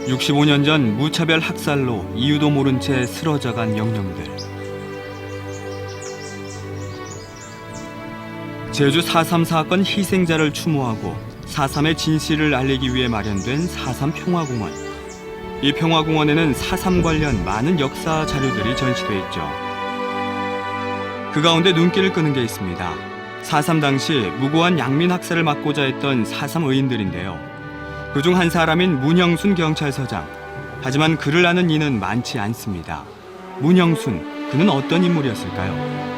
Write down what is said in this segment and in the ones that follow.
65년 전 무차별 학살로 이유도 모른 채 쓰러져간 영령들. 제주 4.3 사건 희생자를 추모하고 4.3의 진실을 알리기 위해 마련된 4.3 평화공원. 이 평화공원에는 4.3 관련 많은 역사 자료들이 전시돼 있죠. 그 가운데 눈길을 끄는 게 있습니다. 4.3 당시 무고한 양민 학살을 막고자 했던 4.3 의인들인데요. 그중 한 사람인 문영순 경찰서장. 하지만 그를 아는 이는 많지 않습니다. 문영순, 그는 어떤 인물이었을까요?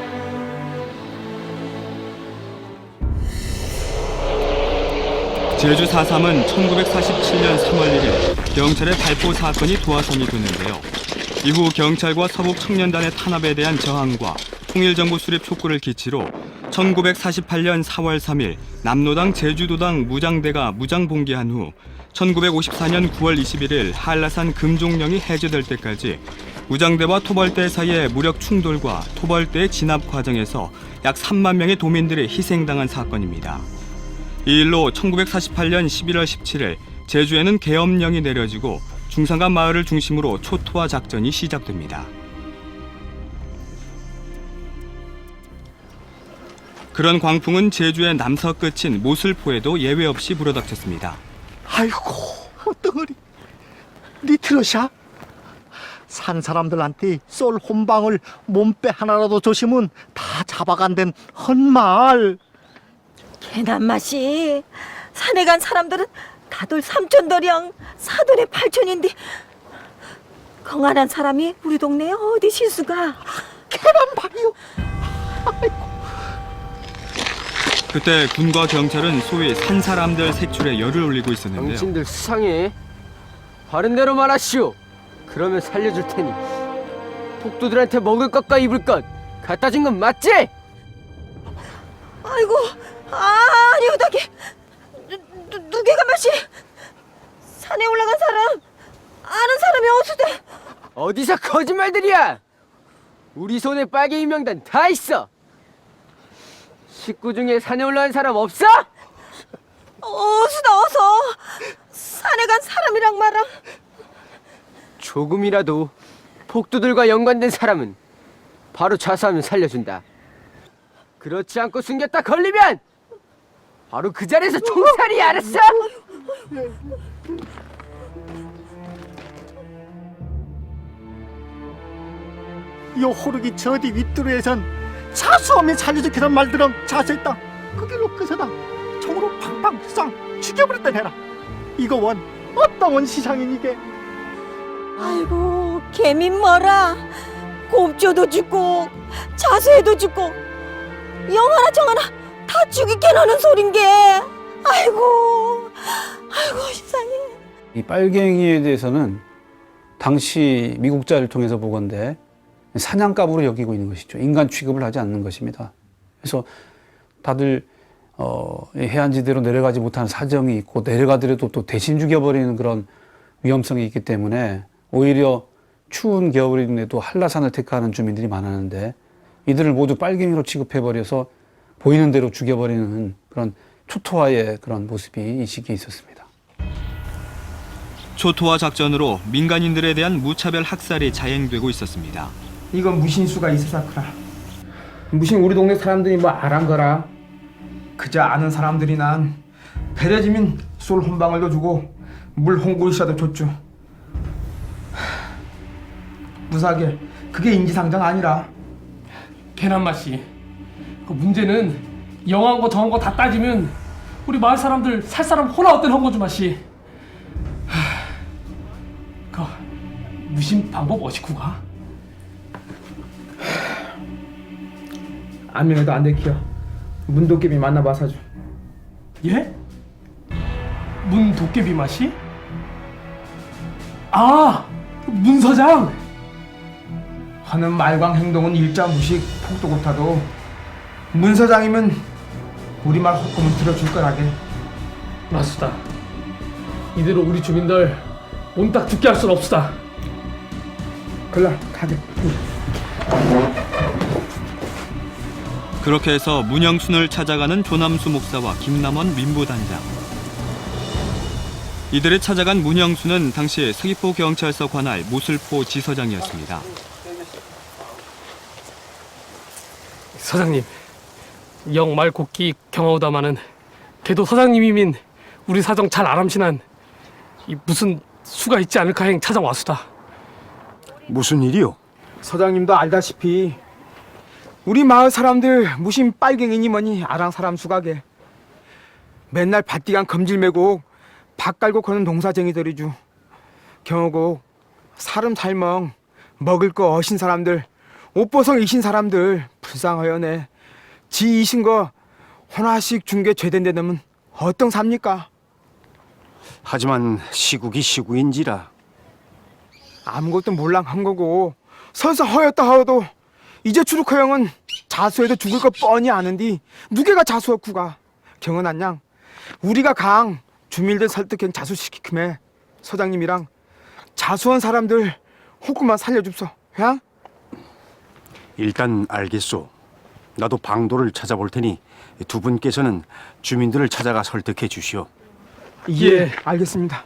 제주 4.3은 1947년 3월 1일 경찰의 발포 사건이 도화선이 됐는데요. 이후 경찰과 서북 청년단의 탄압에 대한 저항과 통일정부 수립 촉구를 기치로 1948년 4월 3일 남로당 제주도당 무장대가 무장봉기한 후 1954년 9월 21일 한라산 금종령이 해제될 때까지 무장대와 토벌대 사이의 무력 충돌과 토벌대의 진압 과정에서 약 3만 명의 도민들이 희생당한 사건입니다. 이 일로 1948년 11월 17일 제주에는 계엄령이 내려지고 중산간 마을을 중심으로 초토화 작전이 시작됩니다. 그런 광풍은 제주의 남서 끝인 모슬포에도 예외 없이 불어닥쳤습니다. 아이고, 어떡하리. 니 트러샤? 산 사람들한테 쏠 혼방울 몸빼 하나라도 조심은 다 잡아간댄 헛말. 개난 맛이 산에 간 사람들은 다들 삼촌더령 사돈의 팔촌인데 건강한 사람이 우리 동네에 어디 실수가. 개난 말이요. 아이고. 그때 군과 경찰은 소위 산 사람들 색출에 열을 올리고 있었는데요. 당신들 수상해. 바른 대로 말하시오. 그러면 살려줄 테니 폭도들한테 먹을 것과 입을 것 갖다 준 건 맞지? 아이고, 아니오다게 누개가 맛이 산에 올라간 사람 아는 사람이 없으대. 어디서 거짓말들이야. 우리 손에 빨갱이 명단 다 있어. 식구 중에 산에 올라간 사람 없어? 어수다 어서 산에 간 사람이랑 말아. 조금이라도 폭도들과 연관된 사람은 바로 자수하면 살려준다. 그렇지 않고 숨겼다 걸리면 바로 그 자리에서 총살이. 알았어? 요 호르기 저디 윗두루에선 자수하면 살려주겠다는 말들은 자수했다. 그 길로 끄서다 총으로 팡팡 쌍 죽여버렸다 해라. 이거 원 어떤 원 시상인 이게. 아이고 개민 뭐라. 곱줘도 죽고 자수해도 죽고 영하나 정하나 다 죽이게 나는 소린게. 아이고 세상에. 이 빨갱이에 대해서는 당시 미국자를 통해서 보건대 사냥감으로 여기고 있는 것이죠. 인간 취급을 하지 않는 것입니다. 그래서 다들 해안지대로 내려가지 못하는 사정이 있고 내려가더라도 또 대신 죽여버리는 그런 위험성이 있기 때문에 오히려 추운 겨울인데도 한라산을 택하는 주민들이 많았는데 이들을 모두 빨갱이로 취급해버려서 보이는 대로 죽여버리는 그런 초토화의 그런 모습이 이 시기에 있었습니다. 초토화 작전으로 민간인들에 대한 무차별 학살이 자행되고 있었습니다. 이건 무신수가 있어서그라. 무신 우리 동네 사람들이 뭐 알한 거라. 그저 아는 사람들이 난 배려지면 쏠 혼방울도 주고 물 홍구리샤도 줬죠. 무사하게 그게 인지상정 아니라. 개난맛이. 그 문제는 영한 거 정한 거 다 따지면 우리 마을 사람들 살 사람 호나 어떤 한 거죠 맛이. 그 무신 방법 어시쿠가? 안면에도 안 들키어. 문도깨비 만나봐사죠. 예? 문 도깨비 맛이? 아, 문 서장. 하는 말광 행동은 일자 무식 폭도 못하도 문 서장이면 우리 말 헛꿈은 들어줄 거라게. 맞수다. 이대로 우리 주민들 몽딱 죽게 할 순 없수다. 글라 가게. 그렇게 해서 문영순을 찾아가는 조남수 목사와 김남원 민부단장. 이들을 찾아간 문영수는 당시 서귀포 경찰서 관할 모슬포 지서장이었습니다. 서장님, 영말 곱기 경하오다마는 걔도 서장님이민 우리 사정 잘 아람신한 이 무슨 수가 있지 않을까 행 찾아왔수다. 무슨 일이요? 서장님도 알다시피 우리 마을 사람들 무심 빨갱이니 뭐니 아랑 사람 수가게 맨날 밭디간 검질 메고 밭 깔고 거는 농사쟁이들이주. 경하고 사람 살멍 먹을 거 어신 사람들 옷보성 이신 사람들 불쌍하여네. 지 이신 거 하나씩 준 게 죄된 데 넣으면 어떤 삽니까? 하지만 시국이 시국인지라. 아무것도 몰랑한 거고 설사 허였다 하어도 이제 추루커 형은 자수해도 죽을 거 뻔히 아는디 누게가 자수었구가. 경은 안양 우리가 강 주민들 설득행 자수시키큼에 서장님이랑 자수한 사람들 호구만 살려줍소. 야? 일단 알겠소. 나도 방도를 찾아볼 테니 두 분께서는 주민들을 찾아가 설득해 주시오. 예, 알겠습니다.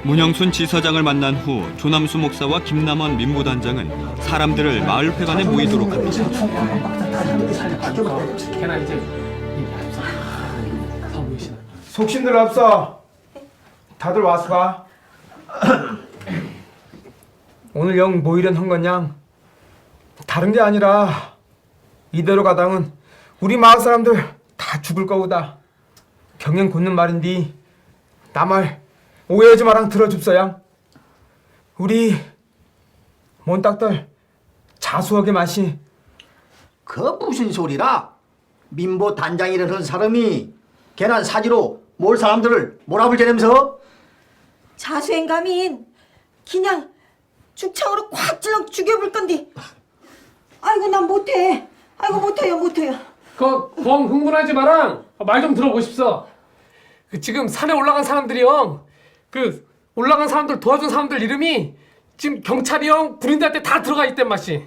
문영순 지서장을 만난 후 조남수 목사와 김남원 민부단장은 사람들을 마을 회관에 모이도록 합니다. 걔나 이제 사무이시나. 속신들 없어. 다들 와수가. 오늘 영 모이련 한 건양 다른 게 아니라 이대로 가당은 우리 마을 사람들 다 죽을 거우다. 경영 굳는 말인디 나 말 오해하지 마랑 들어줍소양. 우리 몬딱들 자수하게 마시. 그 무슨 소리라? 민보 단장이라는 사람이 괜한 사지로 몰 사람들을 몰아볼 때면서 자수행감인 그냥 죽창으로 콱 찔러 죽여볼 건디. 아이고 난 못해. 아이고 못해요. 검 흥분하지 마랑 말 좀 들어보십시오. 지금 산에 올라간 사람들이요. 올라간 사람들 도와준 사람들 이름이 지금 경찰이 형 불인대한테 다 들어가 있단 맛이.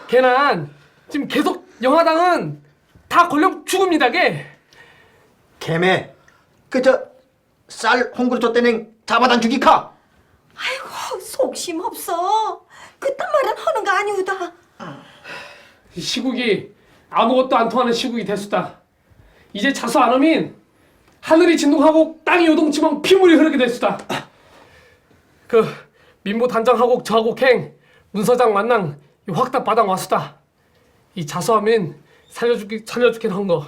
걔는 지금 계속 영화당은 다 걸려 죽습니다. 개매 쌀 홍구리 줬대는 잡아당 죽이카. 아이고 속심 없어. 그딴 말은 하는 거 아니우다. 이 시국이 아무것도 안 통하는 시국이 됐수다. 이제 자수 안 하면 하늘이 진동하고 땅이 요동치면 피물이 흐르게 됐수다. 민보 단장하고 저하고 문 서장 만랑 확답 받아 왔수다. 이 자수하면 살려주긴 한 거.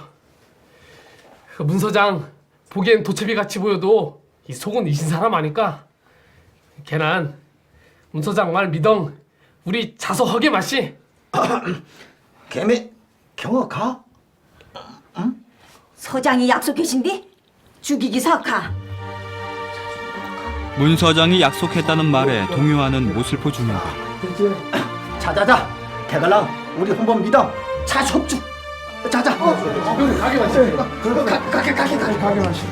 문 서장 보기엔 도채비 같이 보여도 이 속은 이신 사람 아니까. 걔는 문 서장 말 믿엉 우리 자수하게 마시. 개매 경어가? 서장이 약속하신디 죽이기 사카. 문 서장이 약속했다는 말에 동요하는 모슬포 주민들. 자자자 대갈랑 우리 한번 믿어. 자숙주 자자. 가게 마시. 가게 마시.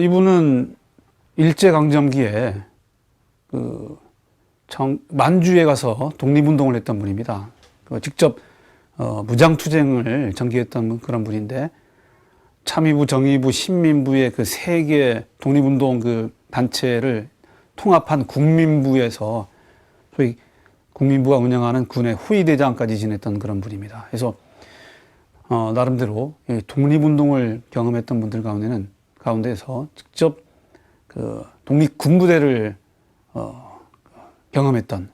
이분은 일제강점기에 만주에 가서 독립운동을 했던 분입니다. 직접 무장투쟁을 전개했던 그런 분인데 참의부, 정의부, 신민부의 그 세 개 독립운동 그 단체를 통합한 국민부에서 소위 국민부가 운영하는 군의 후위대장까지 지냈던 그런 분입니다. 그래서 나름대로 독립운동을 경험했던 분들 가운데서 직접 그 독립군부대를 경험했던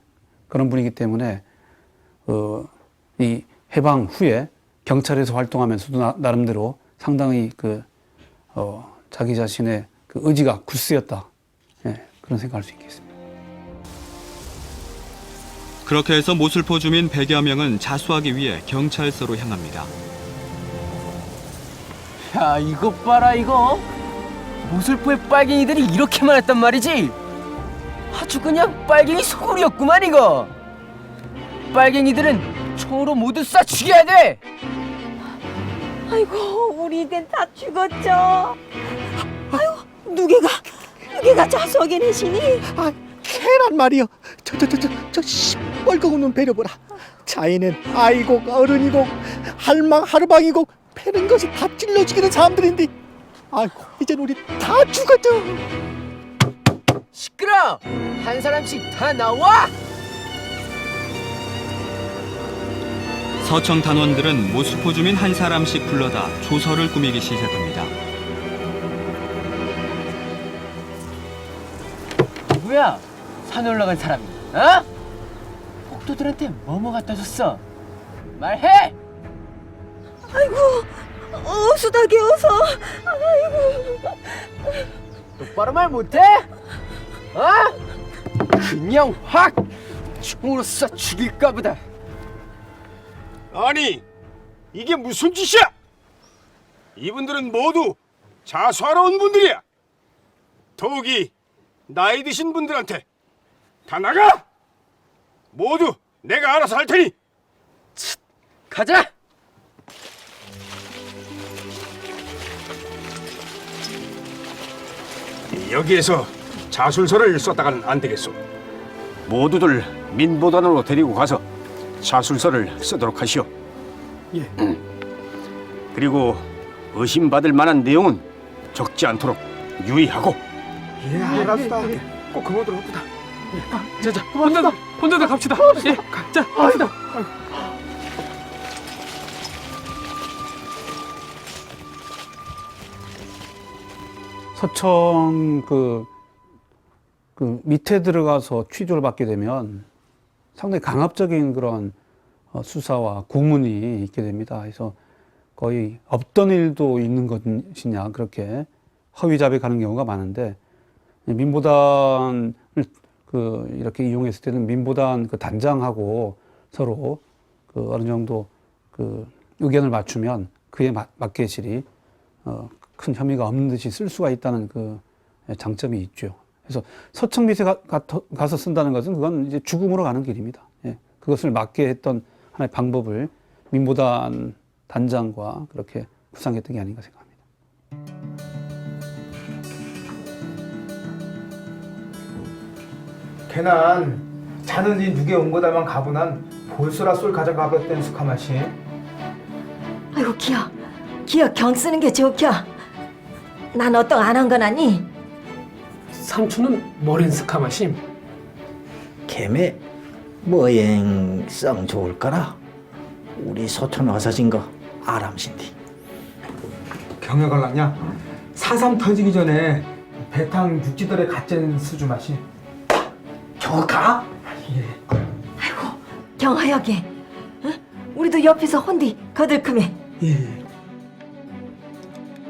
그런 분이기 때문에 이 해방 후에 경찰에서 활동하면서도 나름대로 상당히 자기 자신의 그 의지가 굳세었다. 그런 생각할 수 있겠습니다. 그렇게 해서 모슬포 주민 100여 명은 자수하기 위해 경찰서로 향합니다. 야, 이것 봐라 이거. 모슬포의 빨갱이들이 이렇게 많았단 말이지. 아주 그냥 빨갱이 소굴이었구만 이거. 빨갱이들은 총으로 모두 쏴 죽여야 돼. 아이고 우리들 다 죽었죠. 아이고 누게가 자수하게 내시니. 개란 말이여. 저 시뻘겋게 웃는 배려 보라. 자에는 아이고 어른이고 할망 하루방이고 패는 것이 다 찔러 죽이는 사람들인데, 아이고 이젠 우리 다 죽었죠. 시끄러! 한 사람씩 다 나와! 서청 단원들은 모술포 주민 한 사람씩 불러다 조서를 꾸미기 시작합니다. 누구야? 산에 올라간 사람이, 어? 복도들한테 뭐뭐 갖다 줬어? 말해! 아이고, 어수다게 어서. 아이고. 똑바로 말 못해? 어? 그냥 확 총으로 쏴 죽일까 보다. 아니, 이게 무슨 짓이야? 이분들은 모두 자수하러 온 분들이야. 더욱이 나이 드신 분들한테 다 나가! 모두 내가 알아서 할 테니. 가자! 여기에서 자술서를 썼다가는 안 되겠소. 모두들 민보단으로 데리고 가서 자술서를 쓰도록 하시오. 예. 그리고 의심받을 만한 내용은 적지 않도록 유의하고. 예, 알았다. 꼭 그모들 없다. 자자, 혼자들 갑시다. 예, 자, 갑시다. 서청 그 밑에 들어가서 취조를 받게 되면 상당히 강압적인 그런 수사와 고문이 있게 됩니다. 그래서 거의 없던 일도 있는 것이냐 그렇게 허위자백하는 경우가 많은데, 민보단을 이렇게 이용했을 때는 민보단 단장하고 서로 어느 정도 의견을 맞추면 그에 맞게 실이 큰 혐의가 없는 듯이 쓸 수가 있다는 장점이 있죠. 그래서 서청 밑에 가서 쓴다는 것은 그건 이제 죽음으로 가는 길입니다. 예. 그것을 막게 했던 하나의 방법을 민보단 단장과 그렇게 구상했던 게 아닌가 생각합니다. 걔는 자는 이 누게 온 거다만 가보난 볼소라 쏠 가져가버렸던 스카마시. 아이고 기어 경 쓰는 게 좋겨. 난 어떤 안 한 건 아니. 삼촌은 머린 스카마심. 개매 뭐행성 좋을까라. 우리 소촌 와서 진 거 아람신디. 경에 걸랐냐? 4.3 터지기 전에 배탕 육지들의 갓젠 수주 맛이. 저가? 예. 아이고 경하여게. 응? 우리도 옆에서 혼디 거들큼해. 예.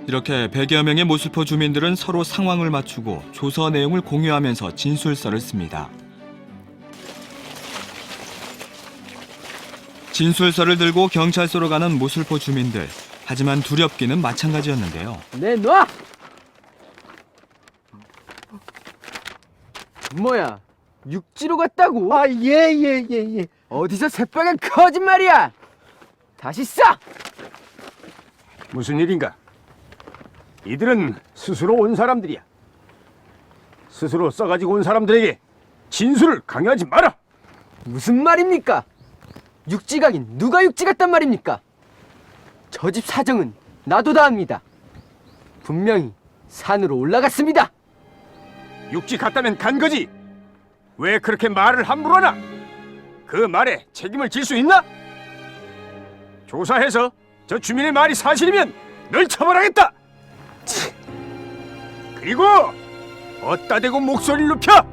이렇게 100여 명의 모술포 주민들은 서로 상황을 맞추고 조서 내용을 공유하면서 진술서를 씁니다. 진술서를 들고 경찰서로 가는 모술포 주민들. 하지만 두렵기는 마찬가지였는데요. 내놔! 뭐야? 육지로 갔다고? 아, 예. 어디서 새빨간 거짓말이야! 다시 쏴! 무슨 일인가? 이들은 스스로 온 사람들이야. 스스로 써가지고 온 사람들에게 진술을 강요하지 마라. 무슨 말입니까? 육지 가긴 누가 육지 갔단 말입니까? 저 집 사정은 나도 다 압니다. 분명히 산으로 올라갔습니다. 육지 갔다면 간 거지. 왜 그렇게 말을 함부로 하나? 그 말에 책임을 질 수 있나? 조사해서 저 주민의 말이 사실이면 널 처벌하겠다. 그리고 어따 대고 목소리를 높여.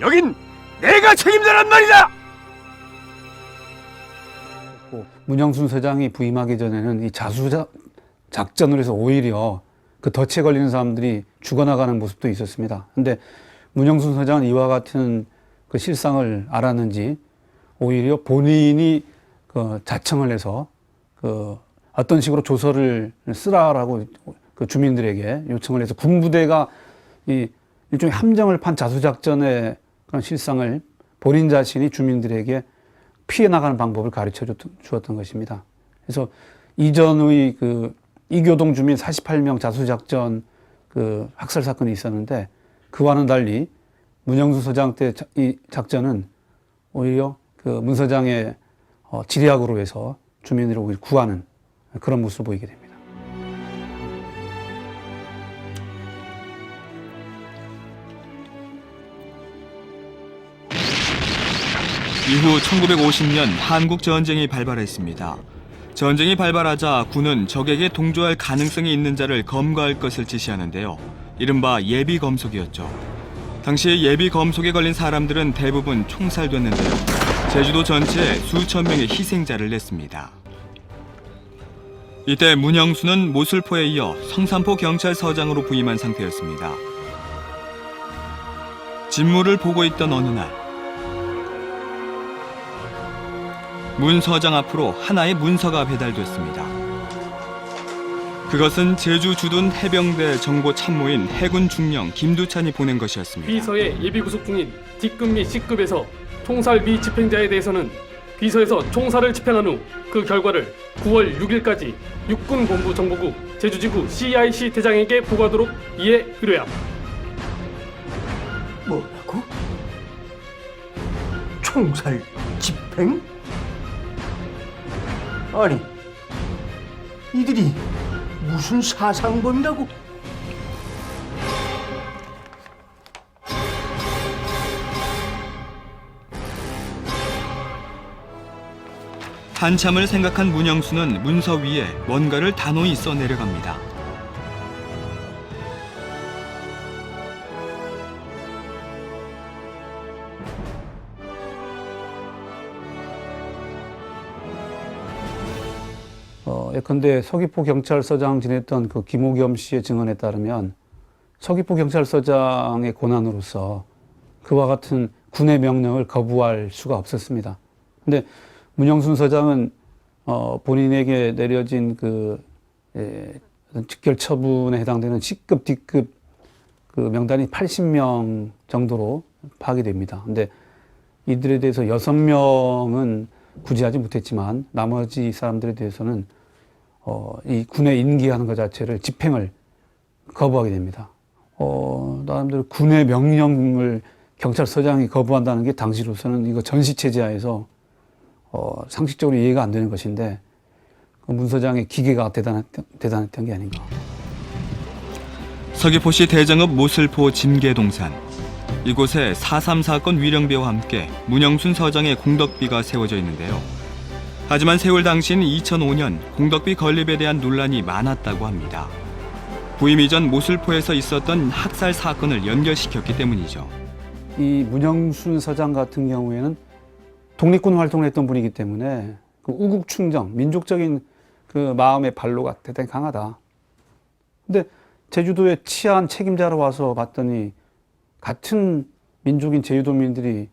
여긴 내가 책임자란 말이다. 문영순 서장이 부임하기 전에는 이 작전을 해서 오히려 그 덫에 걸리는 사람들이 죽어나가는 모습도 있었습니다. 근데 문영순 서장은 이와 같은 그 실상을 알았는지 오히려 본인이 자청을 해서 어떤 식으로 조서를 쓰라라고 주민들에게 요청을 해서 군부대가 이 일종의 함정을 판 자수작전의 그런 실상을 본인 자신이 주민들에게 피해 나가는 방법을 가르쳐 주었던 것입니다. 그래서 이전의 이교동 주민 48명 자수작전 학살 사건이 있었는데 그와는 달리 문영수 서장 때 이 작전은 오히려 그 문 서장의 지략으로 해서 주민들을 구하는 그런 모습을 보이게 됩니다. 이후 1950년 한국 전쟁이 발발했습니다. 전쟁이 발발하자 군은 적에게 동조할 가능성이 있는 자를 검거할 것을 지시하는데요. 이른바 예비 검속이었죠. 당시 예비 검속에 걸린 사람들은 대부분 총살됐는데요. 제주도 전체에 수천 명의 희생자를 냈습니다. 이때 문영수는 모슬포에 이어 성산포 경찰서장으로 부임한 상태였습니다. 진무를 보고 있던 어느 날 문 서장 앞으로 하나의 문서가 배달됐습니다. 그것은 제주 주둔 해병대 정보 참모인 해군 중령 김두찬이 보낸 것이었습니다. 비서의 예비 구속 중인 D급 및 C급에서 총살 미 집행자에 대해서는 비서에서 총살을 집행한 후 그 결과를 9월 6일까지 육군본부 정보국 제주지구 CIC 대장에게 보고하도록 이에 의뢰함. 뭐라고? 총살 집행? 아니, 이들이 무슨 사상범이라고? 한참을 생각한 문영수는 문서 위에 뭔가를 단호히 써 내려갑니다. 예컨대 서귀포 경찰서장 지냈던 그 김오겸 씨의 증언에 따르면 서귀포 경찰서장의 권한으로서 그와 같은 군의 명령을 거부할 수가 없었습니다. 근데 문영순 서장은 본인에게 내려진 그 직결 처분에 해당되는 C급, D급 그 명단이 80명 정도로 파악이 됩니다. 근데 이들에 대해서 6명은 구제하지 못했지만 나머지 사람들에 대해서는 이 군에 인계하는 것 자체를 집행을 거부하게 됩니다. 나름대로 군의 명령을 경찰서장이 거부한다는 게 당시로서는 이거 전시체제하에서 상식적으로 이해가 안 되는 것인데 문 서장의 기계가 대단했던 게 아닌가. 서귀포시 대정읍 모슬포 진계동산. 이곳에 4.3 사건 위령비와 함께 문영순 서장의 공덕비가 세워져 있는데요. 하지만 세월 당시인 2005년 공덕비 건립에 대한 논란이 많았다고 합니다. 부임 이전 모슬포에서 있었던 학살 사건을 연결시켰기 때문이죠. 이 문영순 서장 같은 경우에는 독립군 활동을 했던 분이기 때문에 그 우국충정, 민족적인 그 마음의 발로가 대단히 강하다. 근데 제주도의 치안 책임자로 와서 봤더니 같은 민족인 제주도민들이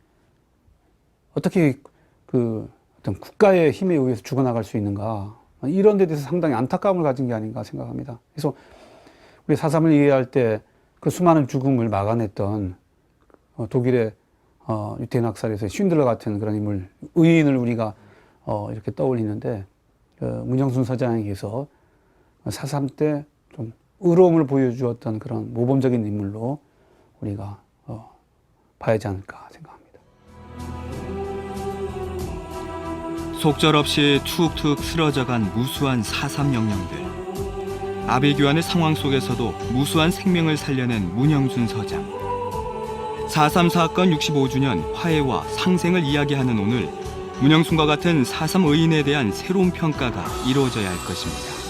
어떻게 그 어떤 국가의 힘에 의해서 죽어나갈 수 있는가, 이런 데 대해서 상당히 안타까움을 가진 게 아닌가 생각합니다. 그래서 우리 4.3을 이해할 때 그 수많은 죽음을 막아냈던 독일의 유태인 학살에서 쉰들러 같은 그런 인물, 의인을 우리가 이렇게 떠올리는데 문영순 서장에게서 4.3 때 좀 의로움을 보여주었던 그런 모범적인 인물로 우리가 봐야지 않을까 생각합니다. 속절없이 툭툭 쓰러져간 무수한 4.3 영령들. 아비규환의 상황 속에서도 무수한 생명을 살려낸 문영순 서장. 4.3 사건 65주년 화해와 상생을 이야기하는 오늘, 문영순과 같은 4.3 의인에 대한 새로운 평가가 이루어져야 할 것입니다.